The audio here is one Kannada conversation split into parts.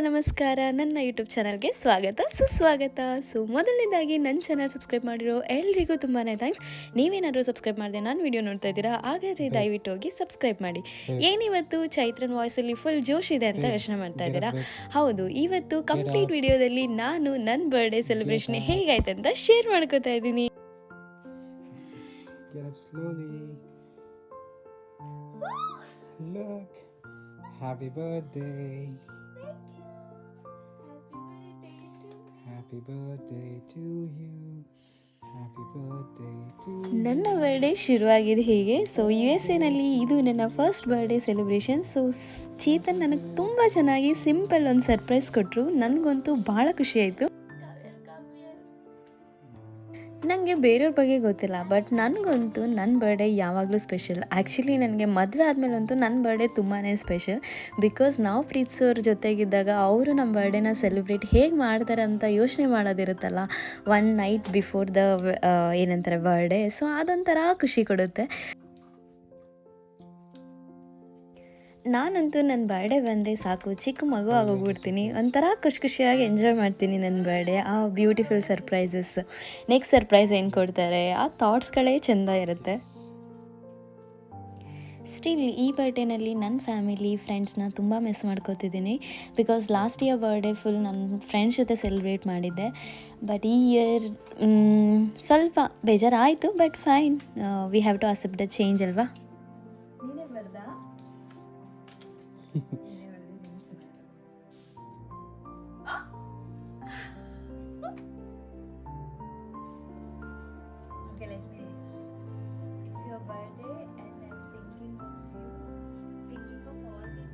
ನಮಸ್ಕಾರ. ನನ್ನ ಯೂಟ್ಯೂಬ್ ಚಾನಲ್ಗೆ ಸ್ವಾಗತ ಸುಸ್ವಾಗತ. ಮೊದಲನೇದಾಗಿ ನನ್ನ ಚಾನಲ್ ಸಬ್ಸ್ಕ್ರೈಬ್ ಮಾಡಿರೋ ಎಲ್ರಿಗೂ ತುಂಬಾ ಥ್ಯಾಂಕ್ಸ್. ನೀವೇನಾದರೂ ಸಬ್ಸ್ಕ್ರೈಬ್ ಮಾಡಿದೆ ನಾನು ವಿಡಿಯೋ ನೋಡ್ತಾ ಇದ್ದೀರಾ, ಹಾಗಾದರೆ ದಯವಿಟ್ಟು ಹೋಗಿ ಸಬ್ಸ್ಕ್ರೈಬ್ ಮಾಡಿ. ಏನಿವತ್ತು ಚೈತ್ರನ್ ವಾಯ್ಸಲ್ಲಿ ಫುಲ್ ಜೋಶ್ ಇದೆ ಅಂತ ಯೋಚನೆ ಮಾಡ್ತಾ ಇದ್ದೀರಾ? ಹೌದು, ಇವತ್ತು ಕಂಪ್ಲೀಟ್ ವಿಡಿಯೋದಲ್ಲಿ ನಾನು ನನ್ನ ಬರ್ಡೇ ಸೆಲೆಬ್ರೇಷನ್ ಹೇಗಾಯ್ತು ಅಂತ ಶೇರ್ ಮಾಡ್ಕೋತಾ ಇದ್ದೀನಿ. Look, happy birthday. Happy birthday to you. Happy birthday to you. ನನ್ನ ಬರ್ಡೇ ಶುರುವಾಗಿದೆ ಹೀಗೆ. USA ಇದು ನನ್ನ ಫಸ್ಟ್ ಬರ್ಡೇ ಸೆಲೆಬ್ರೇಷನ್. ಚೇತನ್ ನನಗೆ ತುಂಬ ಚೆನ್ನಾಗಿ ಸಿಂಪಲ್ ಒಂದು ಸರ್ಪ್ರೈಸ್ ಕೊಟ್ಟರು. ನನಗಂತೂ ಭಾಳ ಖುಷಿ ಆಯಿತು. ನನಗೆ ಬೇರೆಯವ್ರ ಬಗ್ಗೆ ಗೊತ್ತಿಲ್ಲ, ಬಟ್ ನನಗಂತೂ ನನ್ನ ಬರ್ಡೇ ಯಾವಾಗಲೂ ಸ್ಪೆಷಲ್. ಆ್ಯಕ್ಚುಲಿ ನನಗೆ ಮದುವೆ ಆದಮೇಲಂತೂ ನನ್ನ ಬರ್ಡೇ ತುಂಬಾ ಸ್ಪೆಷಲ್. ಬಿಕಾಸ್ ನಾವು ಪ್ರೀತಿಸೋರ ಜೊತೆಗಿದ್ದಾಗ ಅವರು ನಮ್ಮ ಬರ್ಡೇನ ಸೆಲೆಬ್ರೇಟ್ ಹೇಗೆ ಮಾಡ್ತಾರೆ ಅಂತ ಯೋಚನೆ ಮಾಡೋದಿರುತ್ತಲ್ಲ, ಒನ್ ನೈಟ್ ಬಿಫೋರ್ ದ ಏನಂತಾರೆ ಬರ್ಡೇ. ಸೊ ಅದೊಂಥರ ಖುಷಿ ಕೊಡುತ್ತೆ. ನಾನಂತೂ ನನ್ನ ಬರ್ಡೇ ಬಂದರೆ ಸಾಕು, ಚಿಕ್ಕ ಮಗು ಆಗೋಗ್ಬಿಡ್ತೀನಿ. ಒಂಥರ ಖುಷಿಯಾಗಿ ಎಂಜಾಯ್ ಮಾಡ್ತೀನಿ ನನ್ನ ಬರ್ಡೇ. ಆ ಬ್ಯೂಟಿಫುಲ್ ಸರ್ಪ್ರೈಸಸ್, ನೆಕ್ಸ್ಟ್ ಸರ್ಪ್ರೈಸ್ ಏನು ಕೊಡ್ತಾರೆ, ಆ ಥಾಟ್ಸ್ಗಳೇ ಚೆಂದ ಇರುತ್ತೆ. ಸ್ಟಿಲ್ ಈ ಬರ್ಡೇನಲ್ಲಿ ನನ್ನ ಫ್ಯಾಮಿಲಿ ಫ್ರೆಂಡ್ಸ್ನ ತುಂಬ ಮಿಸ್ ಮಾಡ್ಕೋತಿದ್ದೀನಿ. Because last year birthday full ನನ್ನ ಫ್ರೆಂಡ್ಸ್ ಜೊತೆ ಸೆಲೆಬ್ರೇಟ್ ಮಾಡಿದ್ದೆ. ಬಟ್ ಈ ಇಯರ್ ಸ್ವಲ್ಪ ಬೇಜಾರಾಯಿತು, but fine, we have to accept the change ಅಲ್ವಾ. Okay, let me read. It's your birthday and I'm thinking of you, thinking of all the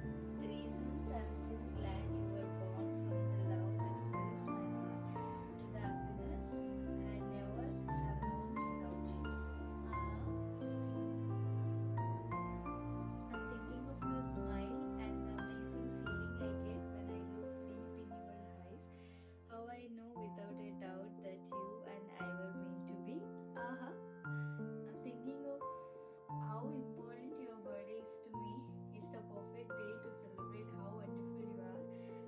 reasons I'm so glad you were born, from the love that fills my heart to the happiness I never have known without you. I'm thinking of your smile and the amazing feeling I get when I look deep in your eyes. How I know without a doubt that you and I were meant to be. I'm thinking of how important your birthday is to me. It's the perfect day to celebrate how wonderful you are,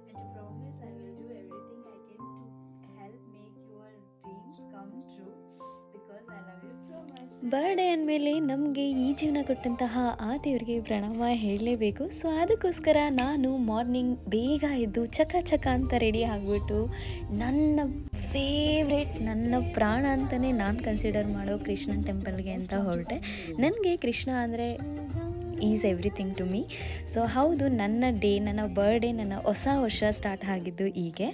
and to promise I will do everything I can to help make your dreams come true, because I love you so much. Birthday ಅಂದಮೇಲೆ ನಮಗೆ ಈ ಜೀವನ ಕೊಟ್ಟಂತಹ ಆ ದೇವರಿಗೆ ಪ್ರಣಾಮ ಹೇಳಲೇಬೇಕು. ಸೊ ಅದಕ್ಕೋಸ್ಕರ ನಾನು ಮಾರ್ನಿಂಗ್ ಬೇಗ ಎದ್ದು ಚಕ ಅಂತ ರೆಡಿ ಆಗಿಬಿಟ್ಟು ನನ್ನ ಫೇವ್ರೇಟ್, ನನ್ನ ಪ್ರಾಣ ಅಂತಲೇ ನಾನು ಕನ್ಸಿಡರ್ ಮಾಡೋ ಕೃಷ್ಣನ್ ಟೆಂಪಲ್ಗೆ ಅಂತ ಹೊರಟೆ. ನನಗೆ ಕೃಷ್ಣ ಅಂದರೆ is everything to me. So ಹೌದು, ನನ್ನ ಡೇ, ನನ್ನ ಬರ್ಡೇ, ನನ್ನ ಹೊಸ ವರ್ಷ ಸ್ಟಾರ್ಟ್ ಆಗಿದ್ದು ಹೀಗೆ.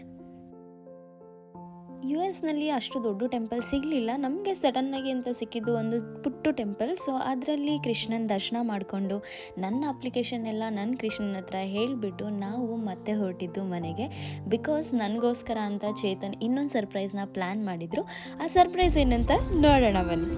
US ಅಷ್ಟು ದೊಡ್ಡ ಟೆಂಪಲ್ ಸಿಗಲಿಲ್ಲ ನಮಗೆ, ಸಡನ್ನಾಗಿ ಅಂತ ಸಿಕ್ಕಿದ್ದು ಒಂದು ಪುಟ್ಟು ಟೆಂಪಲ್. ಸೊ ಅದರಲ್ಲಿ ಕೃಷ್ಣನ ದರ್ಶನ ಮಾಡಿಕೊಂಡು ನನ್ನ ಅಪ್ಲಿಕೇಶನ್ ಎಲ್ಲ ನನ್ನ ಕೃಷ್ಣನ ಹತ್ರ ಹೇಳಿಬಿಟ್ಟು ನಾವು ಮತ್ತೆ ಹೊರಟಿದ್ದು ಮನೆಗೆ. ಬಿಕಾಸ್ ನನಗೋಸ್ಕರ ಅಂತ ಚೇತನ್ ಇನ್ನೊಂದು ಸರ್ಪ್ರೈಸ್ನ ಪ್ಲ್ಯಾನ್ ಮಾಡಿದರು. ಆ ಸರ್ಪ್ರೈಸ್ ಏನಂತ ನೋಡೋಣ ಬನ್ನಿ.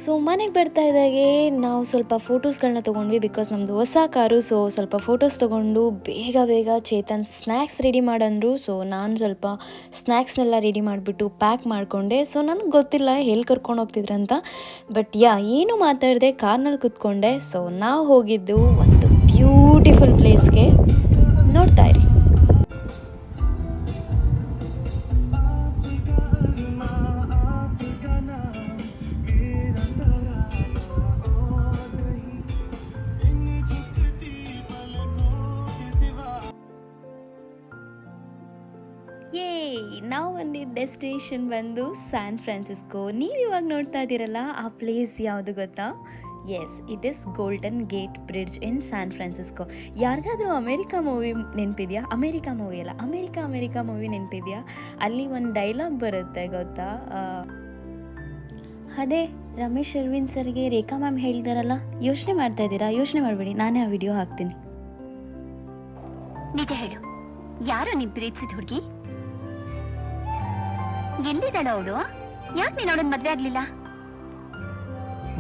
ಸೊ ಮನೆಗೆ ಬರ್ತಾ ಇದ್ದಾಗೆ ನಾವು ಸ್ವಲ್ಪ ಫೋಟೋಸ್ಗಳನ್ನ ತೊಗೊಂಡ್ವಿ. ಬಿಕಾಸ್ ನಮ್ಮದು ಹೊಸ ಕಾರು. ಸೊ ಸ್ವಲ್ಪ ಫೋಟೋಸ್ ತೊಗೊಂಡು ಬೇಗ ಚೇತನ್ ಸ್ನ್ಯಾಕ್ಸ್ ರೆಡಿ ಮಾಡಂದರು. ಸೊ ನಾನು ಸ್ವಲ್ಪ ಸ್ನ್ಯಾಕ್ಸ್ನೆಲ್ಲ ರೆಡಿ ಮಾಡಿಬಿಟ್ಟು ಪ್ಯಾಕ್ ಮಾಡಿಕೊಂಡೆ. ಸೊ ನನಗೆ ಗೊತ್ತಿಲ್ಲ ಎಲ್ಲಿ ಕರ್ಕೊಂಡು ಹೋಗ್ತಿದ್ರಂತ, ಬಟ್ ಏನು ಮಾತಾಡಿದೆ, ಕಾರ್ನಲ್ಲಿ ಕೂತ್ಕೊಂಡೆ. ಸೊ ನಾವು ಹೋಗಿದ್ದು ಒಂದು ಬ್ಯೂಟಿಫುಲ್ ಪ್ಲೇಸ್ಗೆ, ನೋಡ್ತಾ ಇರಿ. ನಾವು ಬಂದಿದ್ದ ಡೆಸ್ಟಿನೇಷನ್ ಬಂದು ಸ್ಯಾನ್ ಫ್ರಾನ್ಸಿಸ್ಕೋ. ನೀವು ಇವಾಗ ನೋಡ್ತಾ ಇದ್ದೀರಲ್ಲ, ಆ ಪ್ಲೇಸ್ ಯಾವುದು ಗೊತ್ತಾ? Yes, it is golden gate bridge in San Francisco. ಯಾರಿಗಾದರೂ ಅಮೇರಿಕಾ ಮೂವಿ ನೆನಪಿದೆಯಾ? ಅಮೇರಿಕಾ ಮೂವಿ ನೆನಪಿದೆಯಾ? ಅಲ್ಲಿ ಒಂದು ಡೈಲಾಗ್ ಬರುತ್ತೆ ಗೊತ್ತಾ, ಅದೇ ರಮೇಶ್ ಅರವಿಂದ್ ಸರ್ಗೆ ರೇಖಾ ಮ್ಯಾಮ್ ಹೇಳಿದಾರಲ್ಲ, ಯೋಚನೆ ಮಾಡ್ತಾ ಇದ್ದೀರಾ? ಯೋಚನೆ ಮಾಡಬೇಡಿ, ನಾನೇ ಆ ವಿಡಿಯೋ ಹಾಕ್ತೀನಿ. ನಿಜ ಹೇಳು, ಯಾರು ನೀನ್ ಪ್ರೀತಿಸಿದ ಹುಡುಗಿ? ಎಲ್ಲಿದ್ದಾಳ ಅವಳು? ಯಾಕೆ ನೀನ್ ಅವಳನ್ನ ಮದ್ವೆ ಆಗ್ಲಿಲ್ಲ?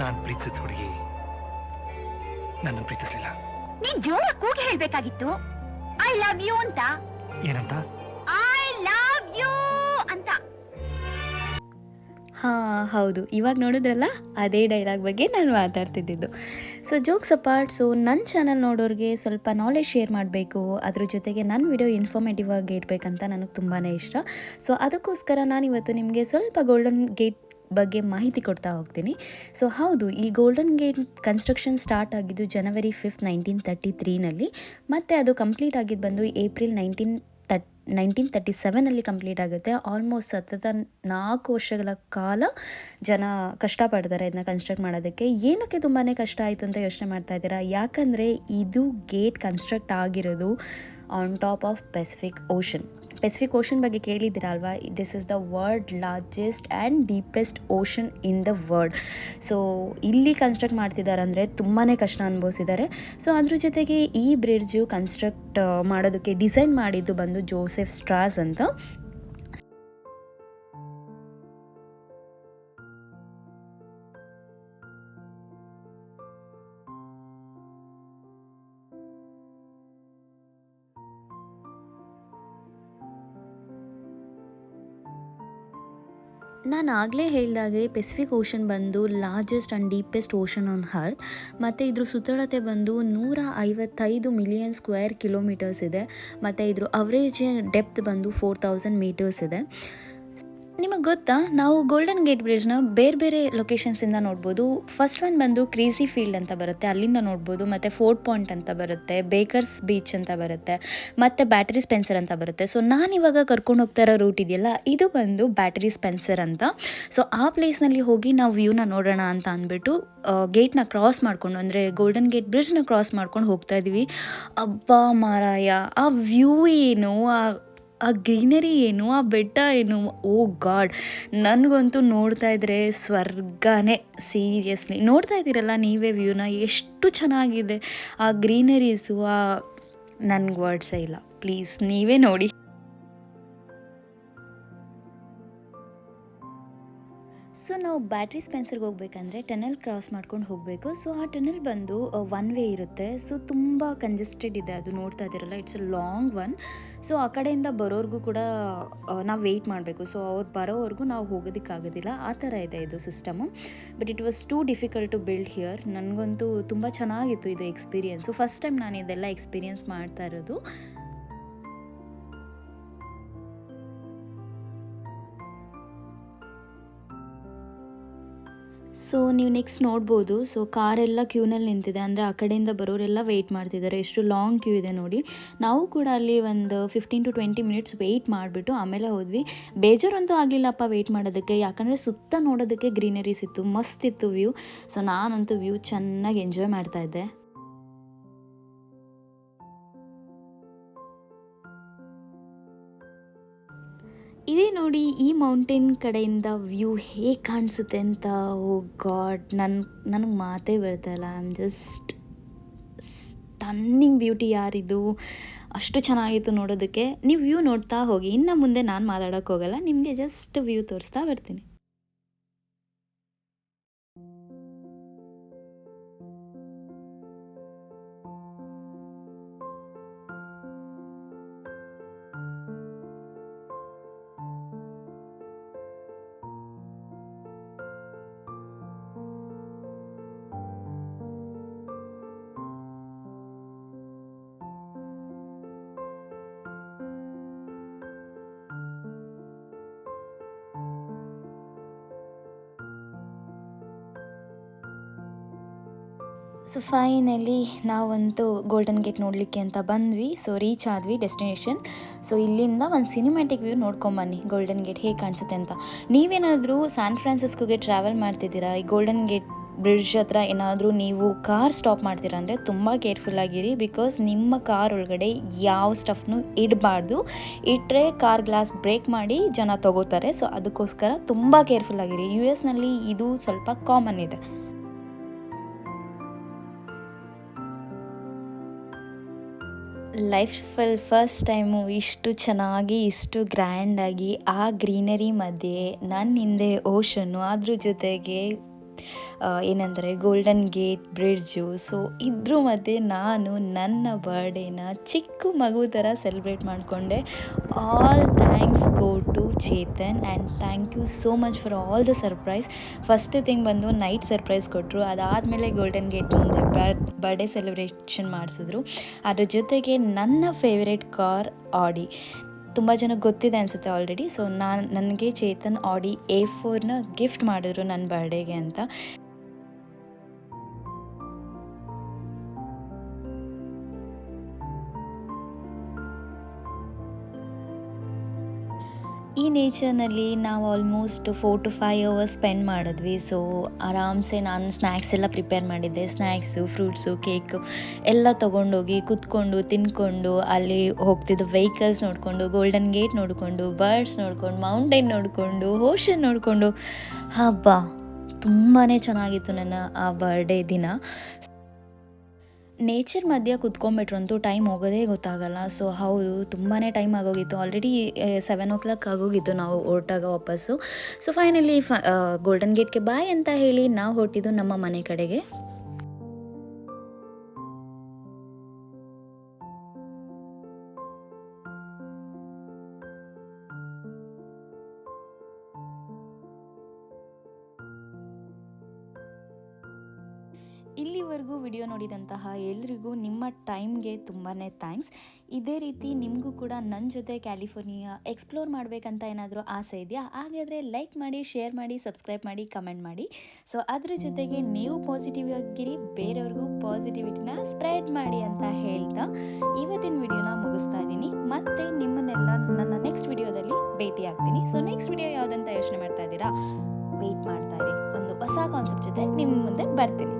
ನಾನ್ ಪ್ರೀತಿಸಿದ ಹುಡುಗಿ ನನ್ನ ಪ್ರೀತಿಸ್ಲಿಲ್ಲ. ನೀನ್ ಜೋರ ಕೂಗಿ ಹೇಳ್ಬೇಕಾಗಿತ್ತು, ಐ ಲವ್ ಯು ಅಂತ. ಏನಂತ? ಐ ಲವ್ ಯು ಅಂತ. ಹಾಂ ಹೌದು, ಇವಾಗ ನೋಡಿದ್ರಲ್ಲ, ಅದೇ ಡೈಲಾಗ್ ಬಗ್ಗೆ ನಾನು ಮಾತಾಡ್ತಿದ್ದಿದ್ದು. ಸೊ ಜೋಕ್ಸ್ ಅಪಾರ್ಟ್, ಸೊ ನನ್ನ ಚಾನಲ್ ನೋಡೋರಿಗೆ ಸ್ವಲ್ಪ ನಾಲೆಜ್ ಶೇರ್ ಮಾಡಬೇಕು, ಅದ್ರ ಜೊತೆಗೆ ನನ್ನ ವಿಡಿಯೋ ಇನ್ಫಾರ್ಮೇಟಿವ್ ಆಗಿ ಇರಬೇಕಂತ ನನಗೆ ತುಂಬಾ ಇಷ್ಟ. ಸೊ ಅದಕ್ಕೋಸ್ಕರ ನಾನಿವತ್ತು ನಿಮಗೆ ಸ್ವಲ್ಪ ಗೋಲ್ಡನ್ ಗೇಟ್ ಬಗ್ಗೆ ಮಾಹಿತಿ ಕೊಡ್ತಾ ಹೋಗ್ತೀನಿ. ಸೊ ಹೌದು, ಈ ಗೋಲ್ಡನ್ ಗೇಟ್ ಕನ್ಸ್ಟ್ರಕ್ಷನ್ ಸ್ಟಾರ್ಟ್ ಆಗಿದ್ದು January 5, 1933ನಲ್ಲಿ, ಮತ್ತು ಅದು ಕಂಪ್ಲೀಟ್ ಆಗಿದ್ದು ಬಂದು April 1937 ಕಂಪ್ಲೀಟ್ ಆಗುತ್ತೆ. ಆಲ್ಮೋಸ್ಟ್ ಸತತ 4 ವರ್ಷಗಳ ಕಾಲ ಜನ ಕಷ್ಟಪಡ್ತಾರೆ ಇದನ್ನ ಕನ್ಸ್ಟ್ರಕ್ಟ್ ಮಾಡೋದಕ್ಕೆ. ಏನಕ್ಕೆ ತುಂಬಾ ಕಷ್ಟ ಆಯಿತು ಅಂತ ಯೋಚನೆ ಮಾಡ್ತಾ ಇದ್ದೀರಾ? ಯಾಕಂದರೆ ಇದು ಗೇಟ್ ಕನ್ಸ್ಟ್ರಕ್ಟ್ ಆಗಿರೋದು on top of Pacific ocean ಬಗ್ಗೆ ಕೇಳಿದ್ದೀರಾ ಅಲ್ವಾ? This is the world largest and deepest ocean in the world. So ಇಲ್ಲಿ ಕನ್ಸ್ಟ್ರಕ್ಟ್ ಮಾಡ್ತಿದ್ದಾರೆ ಅಂದರೆ ತುಂಬಾ ಕಷ್ಟ ಅನುಭವಿಸಿದ್ದಾರೆ. ಸೊ ಅದ್ರ ಜೊತೆಗೆ ಈ ಬ್ರಿಡ್ಜು ಕನ್ಸ್ಟ್ರಕ್ಟ್ ಮಾಡೋದಕ್ಕೆ ಡಿಸೈನ್ ಮಾಡಿದ್ದು ಬಂದು ಜೋಸೆಫ್ ಸ್ಟ್ರಾಸ್ ಅಂತ. ನಾನು ಆಗಲೇ ಹೇಳಿದಾಗೆ ಪೆಸಿಫಿಕ್ ಓಷನ್ ಬಂದು largest and deepest ocean on earth, ಮತ್ತು ಇದ್ರ ಸುತ್ತಳತೆ ಬಂದು 155 ಮಿಲಿಯನ್ ಸ್ಕ್ವೇರ್ ಕಿಲೋಮೀಟರ್ಸ್ ಇದೆ, ಮತ್ತು ಇದ್ರ ಅವರೇಜ್ ಡೆಪ್ತ್ ಬಂದು 4000 ಮೀಟರ್ಸ್ ಇದೆ. ನಿಮಗೆ ಗೊತ್ತಾ, ನಾವು ಗೋಲ್ಡನ್ ಗೇಟ್ ಬ್ರಿಡ್ಜ್ನ ಬೇರೆ ಬೇರೆ ಲೊಕೇಶನ್ಸಿಂದ ನೋಡ್ಬೋದು. ಫಸ್ಟ್ ಒನ್ ಬಂದು ಕ್ರೇಜಿ ಫೀಲ್ಡ್ ಅಂತ ಬರುತ್ತೆ, ಅಲ್ಲಿಂದ ನೋಡ್ಬೋದು. ಮತ್ತು ಫೋರ್ಟ್ ಪಾಯಿಂಟ್ ಅಂತ ಬರುತ್ತೆ, ಬೇಕರ್ಸ್ ಬೀಚ್ ಅಂತ ಬರುತ್ತೆ, ಮತ್ತು ಬ್ಯಾಟರಿ ಸ್ಪೆನ್ಸರ್ ಅಂತ ಬರುತ್ತೆ. ಸೊ ನಾನಿವಾಗ ಕರ್ಕೊಂಡು ಹೋಗ್ತಾ ಇರೋ ರೂಟ್ ಇದೆಯಲ್ಲ, ಇದು ಬಂದು ಬ್ಯಾಟರಿ ಸ್ಪೆನ್ಸರ್ ಅಂತ. ಸೊ ಆ ಪ್ಲೇಸ್ನಲ್ಲಿ ಹೋಗಿ ನಾವು ವ್ಯೂನ ನೋಡೋಣ ಅಂತ ಅಂದ್ಬಿಟ್ಟು ಗೇಟ್ನ ಕ್ರಾಸ್ ಮಾಡಿಕೊಂಡು, ಅಂದರೆ ಗೋಲ್ಡನ್ ಗೇಟ್ ಬ್ರಿಡ್ಜ್ನ ಕ್ರಾಸ್ ಮಾಡ್ಕೊಂಡು ಹೋಗ್ತಾ ಇದ್ದೀವಿ. ಅಬ್ಬಾ ಮಾರಾಯ, ಆ ವ್ಯೂ ಏನು, ಆ ಗ್ರೀನರಿ ಏನು, ಆ ಬೆಟ್ಟ ಏನು, ಓ ಗಾಡ್, ನನಗಂತೂ ನೋಡ್ತಾ ಇದ್ರೆ ಸ್ವರ್ಗನೇ. ಸೀರಿಯಸ್ಲಿ ನೋಡ್ತಾ ಇದ್ದೀರಲ್ಲ ನೀವೇ ವ್ಯೂನ, ಎಷ್ಟು ಚೆನ್ನಾಗಿದೆ ಆ ಗ್ರೀನರೀಸು. ನನಗೆ ವರ್ಡ್ಸೇ ಇಲ್ಲ, ಪ್ಲೀಸ್ ನೀವೇ ನೋಡಿ. ಸೊ ನಾವು ಬ್ಯಾಟ್ರಿ ಸ್ಪೆನ್ಸರ್ಗೆ ಹೋಗ್ಬೇಕಂದ್ರೆ ಟನಲ್ ಕ್ರಾಸ್ ಮಾಡ್ಕೊಂಡು ಹೋಗಬೇಕು. ಸೊ ಆ ಟನಲ್ ಬಂದು ಒನ್ ವೇ ಇರುತ್ತೆ. ಸೊ ತುಂಬ ಕಂಜೆಸ್ಟೆಡ್ ಇದೆ, ಅದು ನೋಡ್ತಾ ಇದ್ದೀರಲ್ಲ, it's a long one. So ಆ ಕಡೆಯಿಂದ ಬರೋರ್ಗೂ ಕೂಡ ನಾವು ವೆಯ್ಟ್ ಮಾಡಬೇಕು. ಸೊ ಅವ್ರು ಬರೋವರೆಗೂ ನಾವು ಹೋಗೋದಕ್ಕಾಗೋದಿಲ್ಲ, ಆ ಥರ ಇದೆ ಇದು system. But it was too difficult to build here. ನನಗಂತೂ ತುಂಬ ಚೆನ್ನಾಗಿತ್ತು ಇದು ಎಕ್ಸ್ಪೀರಿಯೆನ್ಸು. ಫಸ್ಟ್ ಟೈಮ್ ನಾನು ಇದೆಲ್ಲ ಎಕ್ಸ್ಪೀರಿಯೆನ್ಸ್ ಮಾಡ್ತಾ ಇರೋದು. ಸೊ ನೀವು ನೆಕ್ಸ್ಟ್ ನೋಡ್ಬೋದು, ಸೊ ಕಾರೆಲ್ಲ ಕ್ಯೂನಲ್ಲಿ ನಿಂತಿದೆ, ಅಂದರೆ ಆ ಕಡೆಯಿಂದ ಬರೋರೆಲ್ಲ ವೆಯ್ಟ್ ಮಾಡ್ತಿದ್ದಾರೆ. ಎಷ್ಟು ಲಾಂಗ್ ಕ್ಯೂ ಇದೆ ನೋಡಿ. ನಾವು ಕೂಡ ಅಲ್ಲಿ ಒಂದು 15 to 20 ಮಿನಿಟ್ಸ್ ವೆಯ್ಟ್ ಮಾಡಿಬಿಟ್ಟು ಆಮೇಲೆ ಹೋದ್ವಿ. ಬೇಜಾರಂತೂ ಆಗಲಿಲ್ಲಪ್ಪ ವೆಯ್ಟ್ ಮಾಡೋದಕ್ಕೆ, ಯಾಕಂದರೆ ಸುತ್ತ ನೋಡೋದಕ್ಕೆ ಗ್ರೀನರೀಸ್ ಇತ್ತು, ಮಸ್ತ್ ಇತ್ತು ವ್ಯೂ. ಸೊ ನಾನಂತೂ ವ್ಯೂ ಚೆನ್ನಾಗಿ ಎಂಜಾಯ್ ಮಾಡ್ತಾಯಿದ್ದೆ. ಇದೇ ನೋಡಿ, ಈ ಮೌಂಟೇನ್ ಕಡೆಯಿಂದ ವ್ಯೂ ಹೇಗೆ ಕಾಣಿಸುತ್ತೆ ಅಂತ. ಓ ಗಾಡ್, ನನಗೆ ಮಾತೇ ಬರ್ತಾಯಿಲ್ಲ. I am just stunning beauty ಯಾರಿದು, ಅಷ್ಟು ಚೆನ್ನಾಗಿತ್ತು ನೋಡೋದಕ್ಕೆ. ನೀವು ವ್ಯೂ ನೋಡ್ತಾ ಹೋಗಿ, ಇನ್ನು ಮುಂದೆ ನಾನು ಮಾತಾಡೋಕ್ಕೆ ಹೋಗಲ್ಲ, ನಿಮಗೆ ಜಸ್ಟ್ ವ್ಯೂ ತೋರಿಸ್ತಾ ಬರ್ತೀನಿ. ಸೊ ಫೈನಲಿ ನಾವಂತೂ ಗೋಲ್ಡನ್ ಗೇಟ್ ನೋಡಲಿಕ್ಕೆ ಅಂತ ಬಂದ್ವಿ. ಸೊ ರೀಚ್ ಆದ್ವಿ ಡೆಸ್ಟಿನೇಷನ್. ಸೊ ಇಲ್ಲಿಂದ ಒಂದು ಸಿನಿಮ್ಯಾಟಿಕ್ ವ್ಯೂ ನೋಡ್ಕೊಂಬನ್ನಿ ಗೋಲ್ಡನ್ ಗೇಟ್ ಹೇಗೆ ಕಾಣಿಸುತ್ತೆ ಅಂತ. ನೀವೇನಾದರೂ ಸ್ಯಾನ್ ಫ್ರಾನ್ಸಿಸ್ಕೋಗೆ ಟ್ರಾವೆಲ್ ಮಾಡ್ತಿದ್ದೀರಾ, ಈ ಗೋಲ್ಡನ್ ಗೇಟ್ ಬ್ರಿಡ್ಜ್ ಹತ್ರ ಏನಾದರೂ ನೀವು ಕಾರ್ ಸ್ಟಾಪ್ ಮಾಡ್ತೀರಾ ಅಂದರೆ ತುಂಬ ಕೇರ್ಫುಲ್ಲಾಗಿರಿ. ಬಿಕಾಸ್ ನಿಮ್ಮ ಕಾರ್ ಒಳಗಡೆ ಯಾವ ಸ್ಟಫ್ನು ಇಡಬಾರ್ದು. ಇಟ್ಟರೆ ಕಾರ್ ಗ್ಲಾಸ್ ಬ್ರೇಕ್ ಮಾಡಿ ಜನ ತಗೋತಾರೆ. ಸೊ ಅದಕ್ಕೋಸ್ಕರ ತುಂಬ ಕೇರ್ಫುಲ್ಲಾಗಿರಿ. US ನಲ್ಲಿ ಇದು ಸ್ವಲ್ಪ ಕಾಮನ್ ಇದೆ. ಲೈಫಲ್ಲಿ ಫಸ್ಟ್ ಟೈಮು ಇಷ್ಟು ಚೆನ್ನಾಗಿ ಇಷ್ಟು ಗ್ರ್ಯಾಂಡಾಗಿ ಆ ಗ್ರೀನರಿ ಮಧ್ಯೆ ನನ್ನ ಹಿಂದೆ ಓಷನ್ನು, ಅದ್ರ ಜೊತೆಗೆ ಏನಂದರೆ ಗೋಲ್ಡನ್ ಗೇಟ್ ಬ್ರಿಡ್ಜು. ಸೊ ಇದ್ರ ಮಧ್ಯೆ ನಾನು ನನ್ನ ಬರ್ಡೇನ ಚಿಕ್ಕ ಮಗು ಥರ ಸೆಲೆಬ್ರೇಟ್ ಮಾಡಿಕೊಂಡೆ. All thanks go to Chetan and thank you so much for all the surprise. First thing ಬಂದು ನೈಟ್ ಸರ್ಪ್ರೈಸ್ ಕೊಟ್ಟರು, ಅದಾದಮೇಲೆ ಗೋಲ್ಡನ್ ಗೇಟ್ ಮುಂದೆ ಬರ್ಡೇ ಸೆಲೆಬ್ರೇಷನ್ ಮಾಡಿಸಿದ್ರು. ಅದ್ರ ಜೊತೆಗೆ ನನ್ನ ಫೇವ್ರೆಟ್ ಕಾರ್ ಆಡಿ. ತುಂಬ ಜನಕ್ಕೆ ಗೊತ್ತಿದೆ ಅನಿಸುತ್ತೆ ಆಲ್ರೆಡಿ. ಸೊ ನನಗೆ ಚೇತನ್ ಆಡಿ A4ನ ಗಿಫ್ಟ್ ಮಾಡಿದ್ರು ನನ್ನ ಬರ್ಡೇಗೆ ಅಂತ. ಈ ನೇಚರ್ನಲ್ಲಿ ನಾವು ಆಲ್ಮೋಸ್ಟ್ 4 to 5 hours ಸ್ಪೆಂಡ್ ಮಾಡಿದ್ವಿ. ಸೊ ಆರಾಮ್ಸೆ ನಾನು ಸ್ನ್ಯಾಕ್ಸ್ ಎಲ್ಲ ಪ್ರಿಪೇರ್ ಮಾಡಿದ್ದೆ. ಸ್ನ್ಯಾಕ್ಸು, ಫ್ರೂಟ್ಸು, ಕೇಕು ಎಲ್ಲ ತೊಗೊಂಡೋಗಿ ಕುತ್ಕೊಂಡು ತಿಂದ್ಕೊಂಡು ಅಲ್ಲಿ ಹೋಗ್ತಿದ್ದು ವೆಹಿಕಲ್ಸ್ ನೋಡಿಕೊಂಡು, ಗೋಲ್ಡನ್ ಗೇಟ್ ನೋಡಿಕೊಂಡು, ಬರ್ಡ್ಸ್ ನೋಡಿಕೊಂಡು, ಮೌಂಟೇನ್ ನೋಡಿಕೊಂಡು, ಓಷನ್ ನೋಡಿಕೊಂಡು, ಹಬ್ಬ ತುಂಬಾ ಚೆನ್ನಾಗಿತ್ತು ನನ್ನ ಆ ಬರ್ಡೇ ದಿನ. ನೇಚರ್ ಮಧ್ಯೆ ಕುತ್ಕೊಂಡ್ಬಿಟ್ರಂತೂ ಟೈಮ್ ಹೋಗೋದೇ ಗೊತ್ತಾಗಲ್ಲ. ಸೊ ಹೌದು, ತುಂಬಾ ಟೈಮ್ ಆಗೋಗಿತ್ತು. ಆಲ್ರೆಡಿ 7 o'clock ಆಗೋಗಿತ್ತು ನಾವು ಹೊರಟಾಗ ವಾಪಸ್ಸು. ಸೊ ಫೈನಲಿ ಗೋಲ್ಡನ್ ಗೇಟ್ಗೆ ಬಾಯ್ ಅಂತ ಹೇಳಿ ನಾವು ಹೊರಟಿದ್ದು ನಮ್ಮ ಮನೆ ಕಡೆಗೆ. ಇಲ್ಲಿವರೆಗೂ ವಿಡಿಯೋ ನೋಡಿದಂತಹ ಎಲ್ರಿಗೂ ನಿಮ್ಮ ಟೈಮ್ಗೆ ತುಂಬಾ ಥ್ಯಾಂಕ್ಸ್. ಇದೇ ರೀತಿ ನಿಮಗೂ ಕೂಡ ನನ್ನ ಜೊತೆ ಕ್ಯಾಲಿಫೋರ್ನಿಯಾ ಎಕ್ಸ್ಪ್ಲೋರ್ ಮಾಡಬೇಕಂತ ಏನಾದರೂ ಆಸೆ ಇದೆಯಾ? ಹಾಗಾದರೆ ಲೈಕ್ ಮಾಡಿ, ಶೇರ್ ಮಾಡಿ, ಸಬ್ಸ್ಕ್ರೈಬ್ ಮಾಡಿ, ಕಮೆಂಟ್ ಮಾಡಿ. ಸೊ ಅದ್ರ ಜೊತೆಗೆ ನೀವು ಪಾಸಿಟಿವ್ ಆಗಿರಿ, ಬೇರೆಯವ್ರಿಗೂ ಪಾಸಿಟಿವಿಟಿನ ಸ್ಪ್ರೆಡ್ ಮಾಡಿ ಅಂತ ಹೇಳ್ತಾ ಇವತ್ತಿನ ವಿಡಿಯೋನ ಮುಗಿಸ್ತಾ ಇದ್ದೀನಿ. ಮತ್ತೆ ನಿಮ್ಮನ್ನೆಲ್ಲ ನನ್ನ ನೆಕ್ಸ್ಟ್ ವಿಡಿಯೋದಲ್ಲಿ ಭೇಟಿ ಆಗ್ತೀನಿ. ಸೊ ನೆಕ್ಸ್ಟ್ ವಿಡಿಯೋ ಯಾವುದಂತ ಯೋಚನೆ ಮಾಡ್ತಾ ಇದ್ದೀರಾ? ವೆಯ್ಟ್ ಮಾಡ್ತಾ ಇರಿ, ಒಂದು ಹೊಸ ಕಾನ್ಸೆಪ್ಟ್ ಜೊತೆ ನಿಮ್ಮ ಮುಂದೆ ಬರ್ತೀನಿ.